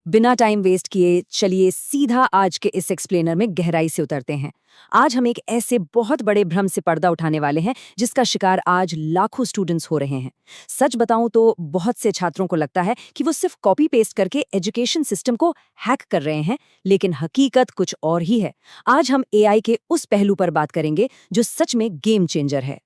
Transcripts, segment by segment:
बिना time waste किए चलिए सीधा आज के इस एक्सप्लेनर में गहराई से उतरते हैं। आज हम एक ऐसे बहुत बड़े भ्रम से पर्दा उठाने वाले हैं जिसका शिकार आज लाखों स्टूडेंट्स हो रहे हैं। सच बताऊं तो बहुत से छात्रों को लगता है कि वो सिर्फ कॉपी पेस्ट करके एजुकेशन सिस्टम को हैक कर रहे हैं, लेकिन हकीकत कुछ और ही है। आज हम एआई के उस पहलू पर बात करेंगे जो सच में गेम चेंजर है।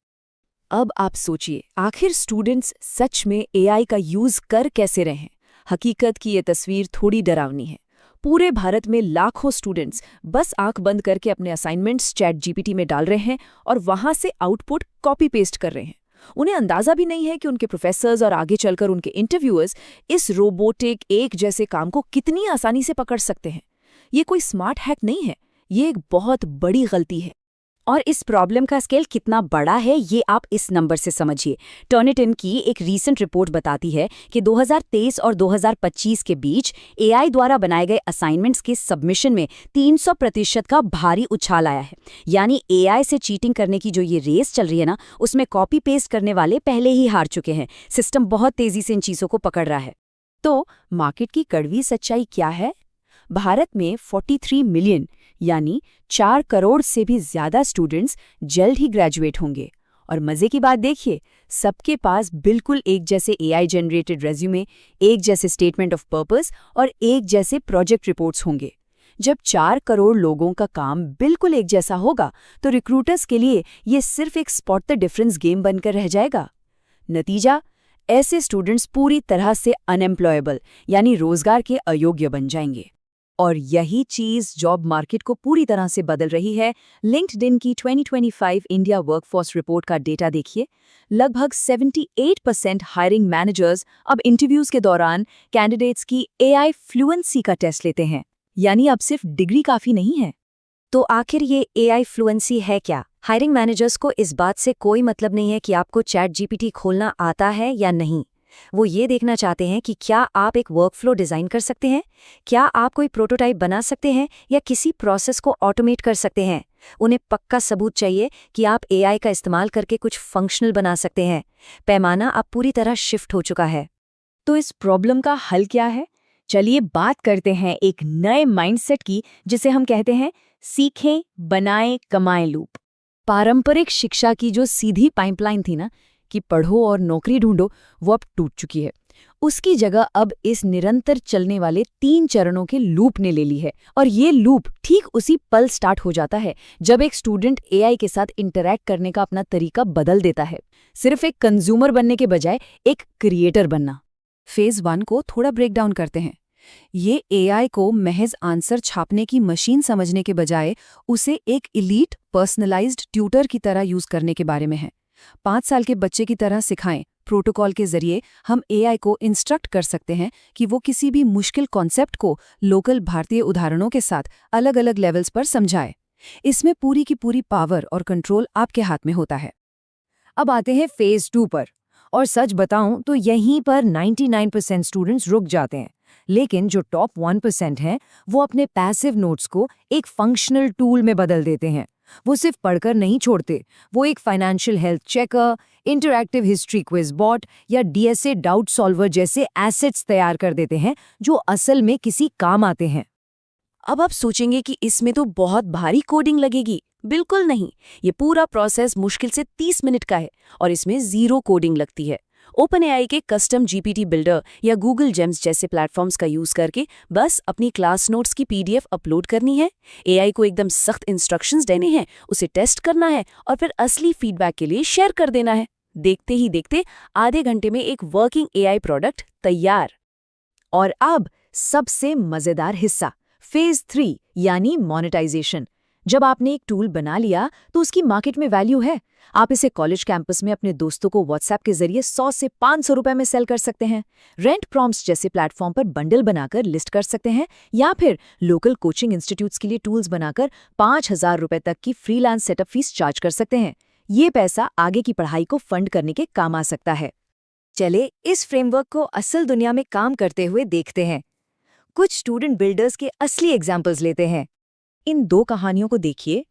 अब आप सोचिए, आखिर स्टूडेंट्स सच में एआई का यूज कर कैसे रहे हैं? हकीकत की ये तस्वीर थोड़ी डरावनी है। पूरे भारत में लाखों स्टूडेंट्स बस आंख बंद करके अपने असाइनमेंट्स चैट जीपीटी में डाल रहे हैं और वहां से आउटपुट कॉपी पेस्ट कर रहे हैं। उन्हें अंदाजा भी नहीं है कि उनके प्रोफेसर्स और आगे चलकर उनके इंटरव्यूअर्स इस रोबोटिक एक जैसे काम को कितनी आसानी से पकड़ सकते हैं। ये कोई स्मार्ट हैक नहीं है, ये एक बहुत बड़ी गलती है। और इस प्रॉब्लम का स्केल कितना बड़ा है ये आप इस नंबर से समझिए। टर्निटिन की एक रीसेंट रिपोर्ट बताती है कि 2023 और 2025 के बीच एआई द्वारा बनाए गए असाइनमेंट्स के सबमिशन में 300% का भारी उछाल आया है। यानी एआई से चीटिंग करने की जो ये रेस चल रही है ना, उसमें कॉपी पेस्ट करने वाले पहले ही हार चुके हैं। सिस्टम बहुत तेजी से इन चीज़ों को पकड़ रहा है। तो मार्केट की कड़वी सच्चाई क्या है? भारत में 43 मिलियन यानी 4 करोड़ से भी ज्यादा स्टूडेंट्स जल्द ही ग्रेजुएट होंगे। और मजे की बात देखिए, सबके पास बिल्कुल एक जैसे एआई जनरेटेड रेज्यूमे, एक जैसे स्टेटमेंट ऑफ पर्पस और एक जैसे प्रोजेक्ट रिपोर्ट्स होंगे। जब 4 करोड़ लोगों का काम बिल्कुल एक जैसा होगा तो रिक्रूटर्स के लिए ये सिर्फ एक स्पॉट द डिफरेंस गेम बनकर रह जाएगा। नतीजा, ऐसे स्टूडेंट्स पूरी तरह से अनएम्प्लॉयबल यानी रोजगार के अयोग्य बन जाएंगे। और यही चीज जॉब मार्केट को पूरी तरह से बदल रही है। लिंक्डइन की 2025 इंडिया वर्कफोर्स रिपोर्ट का डेटा देखिए। लगभग 78% हायरिंग मैनेजर्स अब इंटरव्यूज के दौरान कैंडिडेट्स की एआई फ्लुएंसी का टेस्ट लेते हैं। यानी अब सिर्फ डिग्री काफी नहीं है। तो आखिर ये एआई फ्लुएंसी है क्या? हायरिंग मैनेजर्स को इस बात से कोई मतलब नहीं है कि आपको चैट जीपीटी खोलना आता है या नहीं। वो ये देखना चाहते हैं कि क्या आप एक वर्कफ्लो डिज़ाइन कर सकते हैं, क्या आप कोई प्रोटोटाइप बना सकते हैं या किसी प्रोसेस को ऑटोमेट कर सकते हैं। उन्हें पक्का सबूत चाहिए कि आप एआई का इस्तेमाल करके कुछ फंक्शनल बना सकते हैं। पैमाना अब पूरी तरह शिफ्ट हो चुका है। तो इस प्रॉब्लम का हल क्या है? चलिए बात करते हैं एक नए माइंडसेट की, जिसे हम कहते हैं सीखें, बनाएं, कमाएं लूप। पारंपरिक शिक्षा की जो सीधी पाइपलाइन थी ना कि पढ़ो और नौकरी ढूंढो, वो अब टूट चुकी है। उसकी जगह अब इस निरंतर चलने वाले 3 चरणों के लूप ने ले ली है। और ये लूप ठीक उसी पल स्टार्ट हो जाता है जब एक स्टूडेंट एआई के साथ इंटरैक्ट करने का अपना तरीका बदल देता है। सिर्फ एक कंज्यूमर बनने के बजाय एक क्रिएटर बनना। फेज 1 को थोड़ा ब्रेक डाउन करते हैं। ये एआई को महज आंसर छापने की मशीन समझने के बजाय उसे एक इलीट पर्सनलाइज्ड ट्यूटर की तरह यूज करने के बारे में है। 5 साल के बच्चे की तरह सिखाएं। प्रोटोकॉल के जरिए हम एआई को इंस्ट्रक्ट कर सकते हैं कि वो किसी भी मुश्किल कॉन्सेप्ट को लोकल भारतीय उदाहरणों के साथ अलग अलग लेवल्स पर समझाए। इसमें पूरी की पूरी पावर और कंट्रोल आपके हाथ में होता है। अब आते हैं फेज 2 पर। और सच बताऊं तो यहीं पर 99% स्टूडेंट्स रुक जाते हैं। लेकिन जो टॉप 1% हैं, वो अपने पैसिव नोट्स को एक फंक्शनल टूल में बदल देते हैं। वो सिर्फ पढ़कर नहीं छोड़ते, वो एक financial health checker, interactive history quiz bot या डीएसए डाउट सॉल्वर जैसे एसेट्स तैयार कर देते हैं जो असल में किसी काम आते हैं। अब आप सोचेंगे कि इसमें तो बहुत भारी कोडिंग लगेगी। बिल्कुल नहीं, ये पूरा प्रोसेस मुश्किल से 30 मिनट का है और इसमें 0 कोडिंग लगती है। ओपनएआई के कस्टम जीपीटी बिल्डर या गूगल जेम्स जैसे प्लेटफॉर्म्स का यूज करके बस अपनी क्लास नोट्स की पीडीएफ अपलोड करनी है, एआई को एकदम सख्त इंस्ट्रक्शंस देने हैं, उसे टेस्ट करना है और फिर असली फीडबैक के लिए शेयर कर देना है। देखते ही देखते आधे घंटे में एक वर्किंग एआई प्रोडक्ट तैयार। और अब सबसे मजेदार हिस्सा, फेज 3 यानी मोनेटाइजेशन। जब आपने एक टूल बना लिया तो उसकी मार्केट में वैल्यू है। आप इसे कॉलेज कैंपस में अपने दोस्तों को व्हाट्सएप के जरिए 100 से 500 रुपए में सेल कर सकते हैं। रेंट प्रॉम्प्ट्स जैसे प्लेटफॉर्म पर बंडल बनाकर लिस्ट कर सकते हैं या फिर लोकल कोचिंग इंस्टीट्यूट्स के लिए टूल्स बनाकर 5,000 रुपए तक की फ्रीलांस सेटअप फीस चार्ज कर सकते हैं। ये पैसा आगे की पढ़ाई को फंड करने के काम आ सकता है। चले इस फ्रेमवर्क को असल दुनिया में काम करते हुए देखते हैं। कुछ स्टूडेंट बिल्डर्स के असली एग्जाम्पल्स लेते हैं। इन 2 कहानियों को देखिए।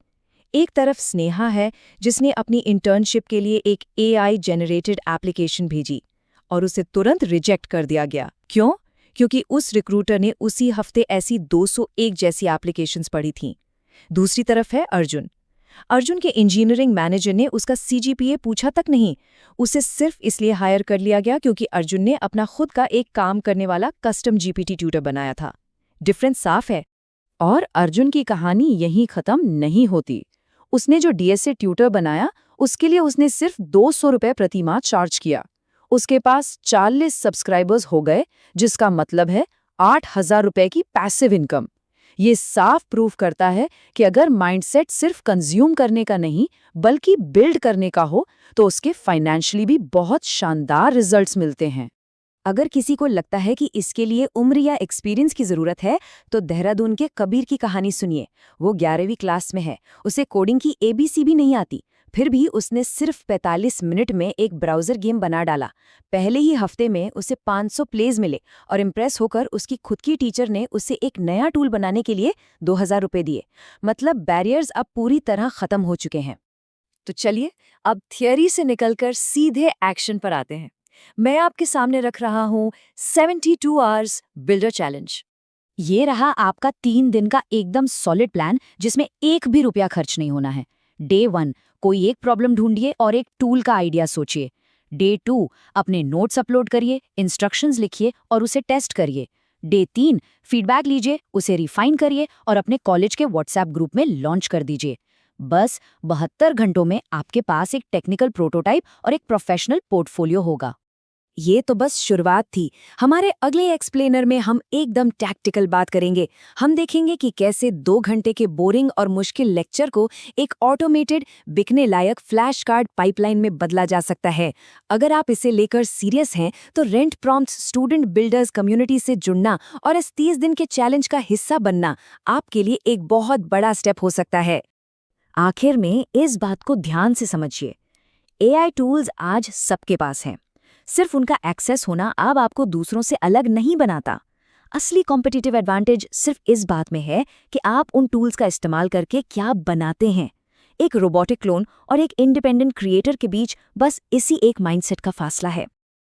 एक तरफ स्नेहा है जिसने अपनी इंटर्नशिप के लिए एक एआई जनरेटेड एप्लीकेशन भेजी और उसे तुरंत रिजेक्ट कर दिया गया। क्यों? क्योंकि उस रिक्रूटर ने उसी हफ्ते ऐसी 201 जैसी एप्लीकेशंस पढ़ी थीं। दूसरी तरफ है अर्जुन। अर्जुन के इंजीनियरिंग मैनेजर ने उसका सीजीपीए पूछा तक नहीं। उसे सिर्फ इसलिए हायर कर लिया गया क्योंकि अर्जुन ने अपना खुद का एक काम करने वाला कस्टम जीपीटी ट्यूटर बनाया था। डिफरेंस साफ है। और अर्जुन की कहानी यहीं खत्म नहीं होती। उसने जो डीएसए ट्यूटर बनाया, उसके लिए उसने सिर्फ 200 रुपये प्रति माह चार्ज किया। उसके पास 40 सब्सक्राइबर्स हो गए, जिसका मतलब है 8,000 रुपये की पैसिव इनकम। ये साफ प्रूफ करता है कि अगर माइंडसेट सिर्फ कंज्यूम करने का नहीं बल्कि बिल्ड करने का हो तो उसके फाइनेंशियली भी बहुत शानदार रिजल्ट्स मिलते हैं। अगर किसी को लगता है कि इसके लिए उम्र या एक्सपीरियंस की ज़रूरत है तो देहरादून के कबीर की कहानी सुनिए। वो 11वीं क्लास में है, उसे कोडिंग की एबीसी भी नहीं आती, फिर भी उसने सिर्फ 45 मिनट में एक ब्राउज़र गेम बना डाला। पहले ही हफ्ते में उसे 500 प्लेज मिले और इम्प्रेस होकर उसकी खुद की टीचर ने उसे एक नया टूल बनाने के लिए 2,000 रुपये दिए। मतलब बैरियर्स अब पूरी तरह ख़त्म हो चुके हैं। तो चलिए अब थियरी से निकलकर सीधे एक्शन पर आते हैं। मैं आपके सामने रख रहा हूँ 72 आवर्स बिल्डर चैलेंज। ये रहा आपका 3 दिन का एकदम सॉलिड प्लान, जिसमें एक भी रुपया खर्च नहीं होना है। डे 1 कोई एक प्रॉब्लम ढूंढिए और एक टूल का आइडिया सोचिए। डे 2 अपने नोट्स अपलोड करिए, इंस्ट्रक्शंस लिखिए और उसे टेस्ट करिए। डे 3 फीडबैक लीजिए, उसे रिफाइन करिए और अपने कॉलेज के व्हाट्सएप ग्रुप में लॉन्च कर दीजिए। बस 72 घंटों में आपके पास एक टेक्निकल प्रोटोटाइप और एक प्रोफेशनल पोर्टफोलियो होगा। ये तो बस शुरुआत थी। हमारे अगले एक्सप्लेनर में हम एकदम टैक्टिकल बात करेंगे। हम देखेंगे कि कैसे 2 घंटे के बोरिंग और मुश्किल लेक्चर को एक ऑटोमेटेड, बिकने लायक फ्लैश कार्ड पाइपलाइन में बदला जा सकता है। अगर आप इसे लेकर सीरियस हैं तो rent prompts student builders community से जुड़ना और इस 30 दिन के चैलेंज का हिस्सा बनना आपके लिए एक बहुत बड़ा स्टेप हो सकता है। आखिर में इस बात को ध्यान से समझिए, एआई टूल्स आज सबके पास हैं। सिर्फ उनका एक्सेस होना अब आपको दूसरों से अलग नहीं बनाता। असली कॉम्पिटिटिव एडवांटेज सिर्फ इस बात में है कि आप उन टूल्स का इस्तेमाल करके क्या बनाते हैं। एक रोबोटिक क्लोन और एक इंडिपेंडेंट क्रिएटर के बीच बस इसी एक माइंडसेट का फासला है।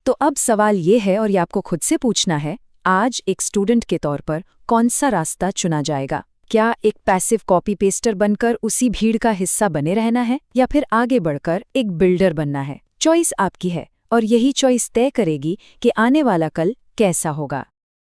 तो अब सवाल ये है, और ये आपको खुद से पूछना है, आज एक स्टूडेंट के तौर पर कौन सा रास्ता चुना जाएगा? क्या एक पैसिव कॉपी पेस्टर बनकर उसी भीड़ का हिस्सा बने रहना है, या फिर आगे बढ़कर एक बिल्डर बनना है? चॉइस आपकी है और यही चॉइस तय करेगी कि आने वाला कल कैसा होगा।